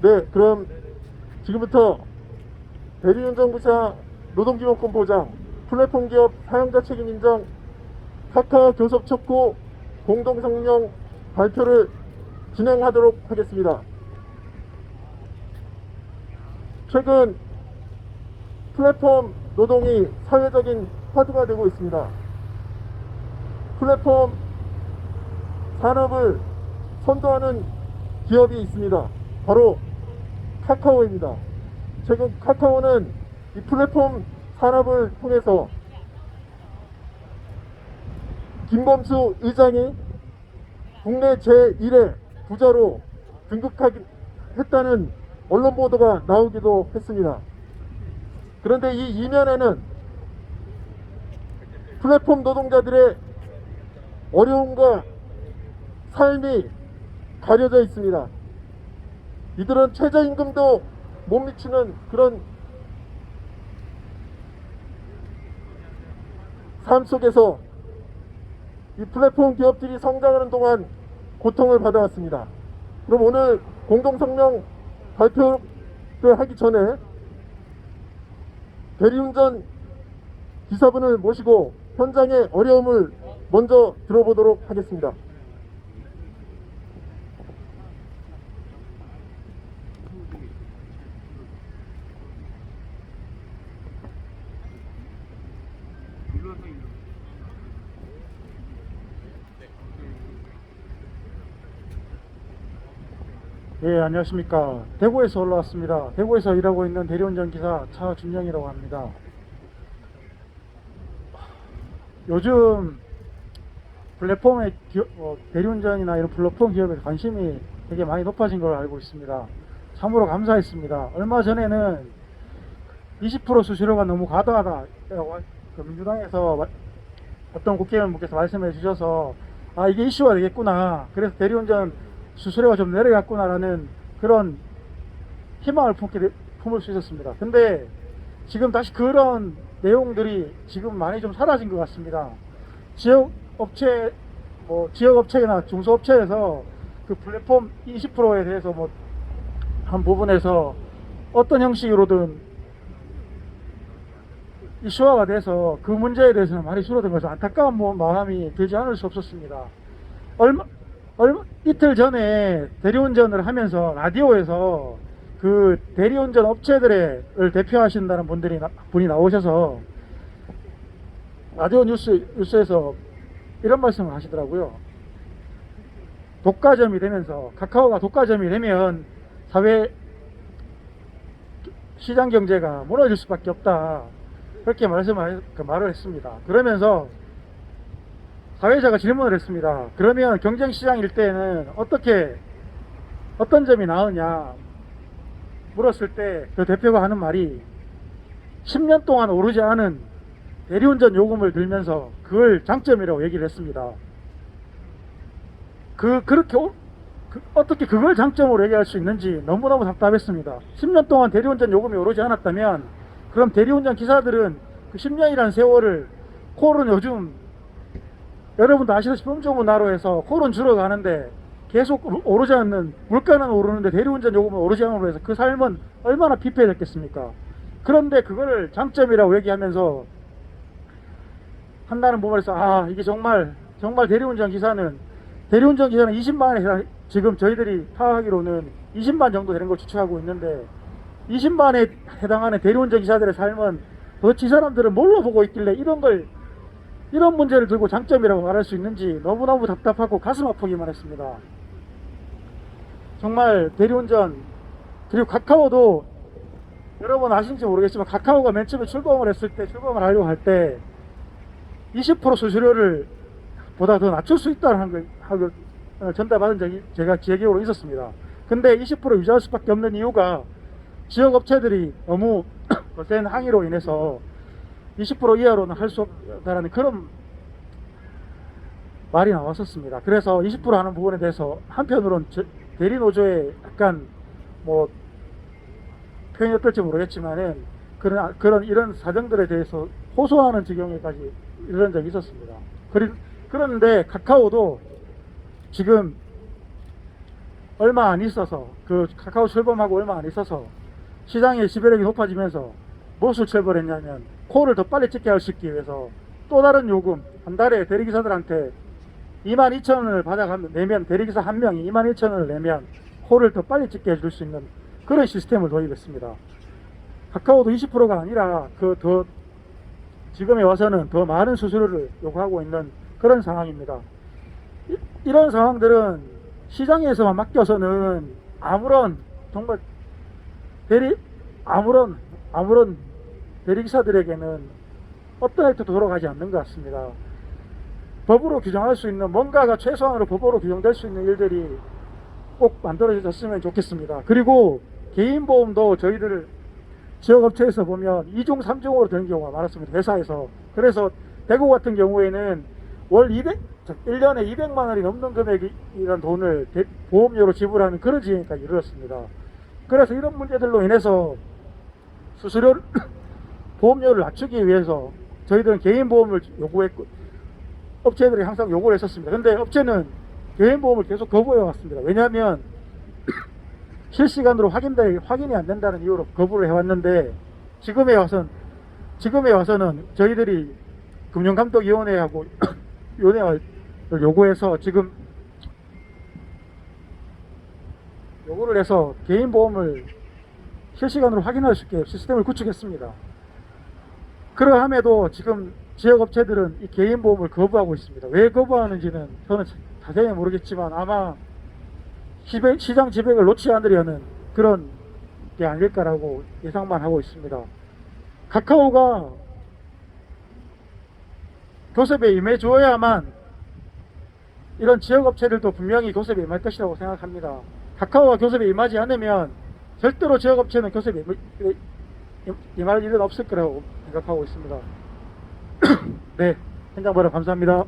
네, 그럼 지금부터 대리운전부사 노동기본권 보장, 플랫폼 기업 사용자 책임 인정, 카카 교섭 촉구 공동성명 발표를 진행하도록 하겠습니다. 최근 플랫폼 노동이 사회적인 화두가 되고 있습니다. 플랫폼 산업을 선도하는 기업이 있습니다. 바로 카카오입니다. 최근 카카오는 이 플랫폼 산업을 통해서 김범수 의장이 국내 제1의 부자로 등극했다는 언론 보도가 나오기도 했습니다. 그런데 이 이면에는 플랫폼 노동자들의 어려움과 삶이 가려져 있습니다. 이들은 최저임금도 못 미치는 그런 삶 속에서 이 플랫폼 기업들이 성장하는 동안 고통을 받아왔습니다. 그럼 오늘 공동성명 발표를 하기 전에 대리운전 기사분을 모시고 현장의 어려움을 먼저 들어보도록 하겠습니다. 예, 안녕하십니까. 대구에서 올라왔습니다. 대구에서 일하고 있는 대리운전 기사 차준영이라고 합니다. 요즘 플랫폼의 대리운전이나 이런 플랫폼 기업에 관심이 되게 많이 높아진 걸 알고 있습니다. 참으로 감사했습니다. 얼마 전에는 20% 수수료가 너무 과다하다, 민주당에서 어떤 국회의원분께서 말씀해 주셔서 이게 이슈가 되겠구나, 그래서 대리운전 수수료가 좀 내려갔구나라는 그런 희망을 품을 수 있었습니다. 근데 지금 다시 그런 내용들이 지금 많이 좀 사라진 것 같습니다. 지역업체나 중소업체에서 그 플랫폼 20%에 대해서 한 부분에서 어떤 형식으로든 이슈화가 돼서 그 문제에 대해서는 많이 줄어든 것은 안타까운 마음이 들지 않을 수 없었습니다. 이틀 전에 대리운전을 하면서 라디오에서 그 대리운전 업체들을 대표하신다는 분이 나오셔서 라디오 뉴스에서 이런 말씀을 하시더라고요. 카카오가 독과점이 되면 사회 시장 경제가 무너질 수밖에 없다, 그렇게 말을 했습니다. 그러면서 사회자가 질문을 했습니다. 그러면 경쟁시장일 때는 어떤 점이 나으냐 물었을 때 그 대표가 하는 말이 10년 동안 오르지 않은 대리운전 요금을 들면서 그걸 장점이라고 얘기를 했습니다. 어떻게 그걸 장점으로 얘기할 수 있는지 너무너무 답답했습니다. 10년 동안 대리운전 요금이 오르지 않았다면 그럼 대리운전 기사들은 그 10년이라는 세월을, 콜은 요즘 여러분도 아시다시피 음주문화로 해서 콜은 줄어가는데 계속 오르지 않는, 물가는 오르는데 대리운전 요금은 오르지 않음으로 해서 그 삶은 얼마나 피폐해졌겠습니까? 그런데 그걸 장점이라고 얘기하면서 한다는 부분에서 이게 정말 대리운전 기사는 20만에 지금 저희들이 파악하기로는 20만 정도 되는 걸 추측하고 있는데 20만에 해당하는 대리운전 기사들의 삶은 도대체 이 사람들은 뭘로 보고 있길래 이런 문제를 들고 장점이라고 말할 수 있는지 너무너무 답답하고 가슴 아프기만 했습니다. 정말 대리운전, 그리고 카카오도 여러분 아시는지 모르겠지만 카카오가 맨 처음에 출범을 하려고 할 때 20% 수수료를 보다 더 낮출 수 있다는 걸 전달받은 적이 제가 기억으로 있었습니다. 근데 20% 유지할 수밖에 없는 이유가 지역업체들이 너무 거센 항의로 인해서 20% 이하로는 할 수 없다라는 그런 말이 나왔었습니다. 그래서 20% 하는 부분에 대해서 한편으로는 대리노조의 약간 표현이 어떨지 모르겠지만은 이런 사정들에 대해서 호소하는 지경에까지 이런 적이 있었습니다. 그런데 카카오도 지금 얼마 안 있어서 그 카카오 출범하고 얼마 안 있어서 시장의 지배력이 높아지면서 무엇을 철벌했냐면 코를 더 빨리 찍게 할 수 있기 위해서 또 다른 요금 한 달에 대리기사들한테 22,000원을 내면 대리기사 한 명이 21,000원을 내면 코를 더 빨리 찍게 해줄 수 있는 그런 시스템을 도입했습니다. 카카오도 20%가 아니라 지금에 와서는 더 많은 수수료를 요구하고 있는 그런 상황입니다. 이런 상황들은 시장에서만 맡겨서는 정말 아무런 대리기사들에게는 어떤 혜택도 돌아가지 않는 것 같습니다. 법으로 규정할 수 있는 뭔가가 최소한으로 법으로 규정될 수 있는 일들이 꼭 만들어졌으면 좋겠습니다. 그리고 개인보험도 저희들 지역업체에서 보면 2중 3중으로 되는 경우가 많았습니다. 회사에서. 그래서 대구 같은 경우에는 1년에 200만 원이 넘는 금액이란 돈을 보험료로 지불하는 그런 지경까지 이르렀습니다. 그래서 이런 문제들로 인해서 보험료를 낮추기 위해서 저희들은 개인보험을 요구했고, 업체들이 항상 요구를 했었습니다. 근데 업체는 개인보험을 계속 거부해 왔습니다. 왜냐하면 실시간으로 확인이 안 된다는 이유로 거부를 해왔는데, 지금에 와서는 저희들이 금융감독위원회하고 위원회를 요구해서 지금 요구를 해서 개인보험을 실시간으로 확인할 수 있게 시스템을 구축했습니다. 그러함에도 지금 지역업체들은 이 개인보험을 거부하고 있습니다. 왜 거부하는지는 저는 자세히 모르겠지만 아마 시장 지배를 놓지 않으려는 그런 게 아닐까라고 예상만 하고 있습니다. 카카오가 교섭에 임해줘야만 이런 지역업체들도 분명히 교섭에 임할 것이라고 생각합니다. 카카오가 교섭에 임하지 않으면 절대로 지역업체는 교섭에 임할 일은 없을 거라고 생각하고 있습니다. 네, 현장보라 감사합니다.